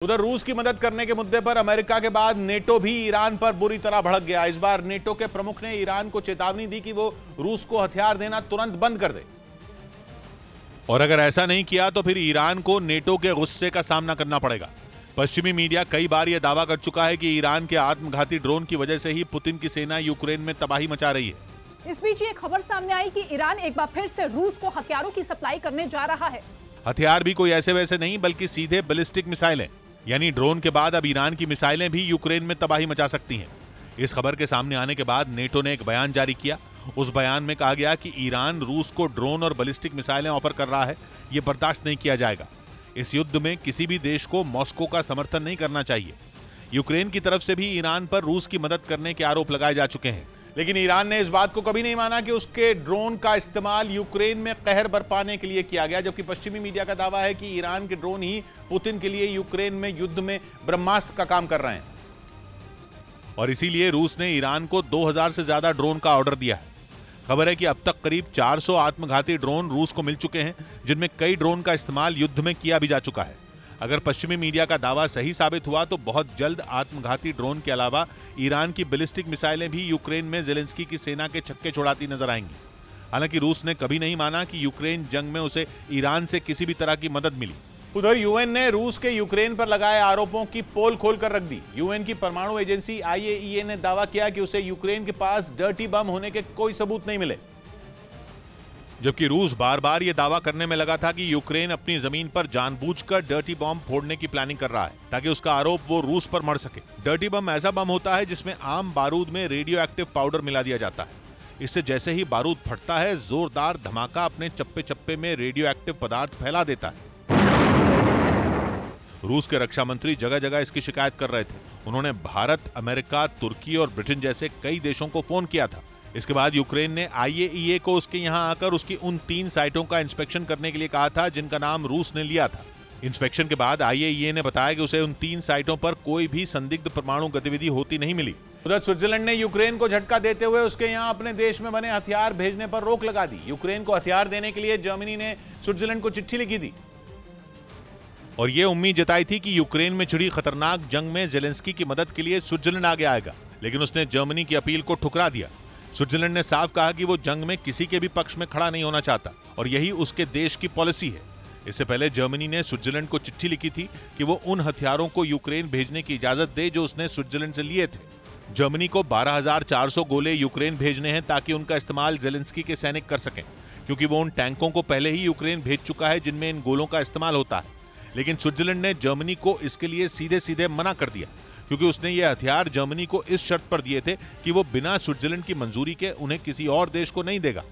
उधर रूस की मदद करने के मुद्दे पर अमेरिका के बाद नेटो भी ईरान पर बुरी तरह भड़क गया। इस बार नेटो के प्रमुख ने ईरान को चेतावनी दी कि वो रूस को हथियार देना तुरंत बंद कर दे, और अगर ऐसा नहीं किया तो फिर ईरान को नेटो के गुस्से का सामना करना पड़ेगा। पश्चिमी मीडिया कई बार यह दावा कर चुका है कि ईरान के आत्मघाती ड्रोन की वजह से ही पुतिन की सेना यूक्रेन में तबाही मचा रही है। इस बीच ये खबर सामने आई कि ईरान एक बार फिर से रूस को हथियारों की सप्लाई करने जा रहा है। हथियार भी कोई ऐसे वैसे नहीं, बल्कि सीधे बैलिस्टिक मिसाइलें, यानी ड्रोन के बाद अब ईरान की मिसाइलें भी यूक्रेन में तबाही मचा सकती हैं। इस खबर के सामने आने के बाद नेटो ने एक बयान जारी किया। उस बयान में कहा गया कि ईरान रूस को ड्रोन और बैलिस्टिक मिसाइलें ऑफर कर रहा है, यह बर्दाश्त नहीं किया जाएगा। इस युद्ध में किसी भी देश को मॉस्को का समर्थन नहीं करना चाहिए। यूक्रेन की तरफ से भी ईरान पर रूस की मदद करने के आरोप लगाए जा चुके हैं, लेकिन ईरान ने इस बात को कभी नहीं माना कि उसके ड्रोन का इस्तेमाल यूक्रेन में कहर बरपाने के लिए किया गया, जबकि पश्चिमी मीडिया का दावा है कि ईरान के ड्रोन ही पुतिन के लिए यूक्रेन में युद्ध में ब्रह्मास्त्र का काम कर रहे हैं, और इसीलिए रूस ने ईरान को 2000 से ज्यादा ड्रोन का ऑर्डर दिया है। खबर है कि अब तक करीब 400 आत्मघाती ड्रोन रूस को मिल चुके हैं, जिनमें कई ड्रोन का इस्तेमाल युद्ध में किया भी जा चुका है। अगर पश्चिमी मीडिया का दावा सही साबित हुआ तो बहुत जल्द आत्मघाती ड्रोन के अलावा ईरान की बैलिस्टिक मिसाइलें भी यूक्रेन में ज़ेलेंस्की की सेना के छक्के छुड़ाती नजर आएंगी। हालांकि रूस ने कभी नहीं माना कि यूक्रेन जंग में उसे ईरान से किसी भी तरह की मदद मिली। उधर यूएन ने रूस के यूक्रेन पर लगाए आरोपों की पोल खोलकर रख दी। यूएन की परमाणु एजेंसी IAEA ने दावा किया कि उसे यूक्रेन के पास डर्टी बम होने के कोई सबूत नहीं मिले, जबकि रूस बार बार यह दावा करने में लगा था कि यूक्रेन अपनी जमीन पर जानबूझकर डर्टी बम फोड़ने की प्लानिंग कर रहा है, ताकि उसका आरोप वो रूस पर मढ़ सके। डर्टी बम ऐसा बम होता है जिसमें आम बारूद में रेडियो एक्टिव पाउडर मिला दिया जाता है। इससे जैसे ही बारूद फटता है, जोरदार धमाका अपने चप्पे चप्पे में रेडियो एक्टिव पदार्थ फैला देता है। रूस के रक्षा मंत्री जगह जगह इसकी शिकायत कर रहे थे। उन्होंने भारत, अमेरिका, तुर्की और ब्रिटेन जैसे कई देशों को फोन किया था। इसके बाद यूक्रेन ने IAEA को उसके यहां आकर उसकी उन 3 साइटों का इंस्पेक्शन करने के लिए कहा था जिनका नाम रूस ने लिया था। इंस्पेक्शन के बाद IAEA ने बताया कि उसे उन 3 साइटों पर कोई भी संदिग्ध परमाणु गतिविधि होती नहीं मिली। उधर स्विट्जरलैंड ने यूक्रेन को झटका देते हुए उसके यहां अपने देश में बने हथियार भेजने पर रोक लगा दी। यूक्रेन को हथियार देने के लिए जर्मनी ने स्विट्जरलैंड को चिट्ठी लिखी थी और यह उम्मीद जताई थी कि यूक्रेन में छिड़ी खतरनाक जंग में ज़ेलेंस्की की मदद के लिए स्विट्जरलैंड आगे आएगा, लेकिन उसने जर्मनी की अपील को ठुकरा दिया। स्विट्जरलैंड ने साफ कहा कि वो जंग में किसी के भी पक्ष में खड़ा नहीं होना चाहता, और यही उसके देश की पॉलिसी है। इससे पहले जर्मनी ने स्विट्जरलैंड को चिट्ठी लिखी थी कि वो उन हथियारों को यूक्रेन भेजने की इजाजत दे जो उसने स्विट्जरलैंड से लिए थे। जर्मनी को 12,400 गोले यूक्रेन भेजने हैं ताकि उनका इस्तेमाल ज़ेलेंस्की के सैनिक कर सकें, क्योंकि वो उन टैंकों को पहले ही यूक्रेन भेज चुका है जिनमें इन गोलों का इस्तेमाल होता है। लेकिन स्विट्जरलैंड ने जर्मनी को इसके लिए सीधे सीधे मना कर दिया, क्योंकि उसने ये हथियार जर्मनी को इस शर्त पर दिए थे कि वो बिना स्विट्जरलैंड की मंजूरी के उन्हें किसी और देश को नहीं देगा।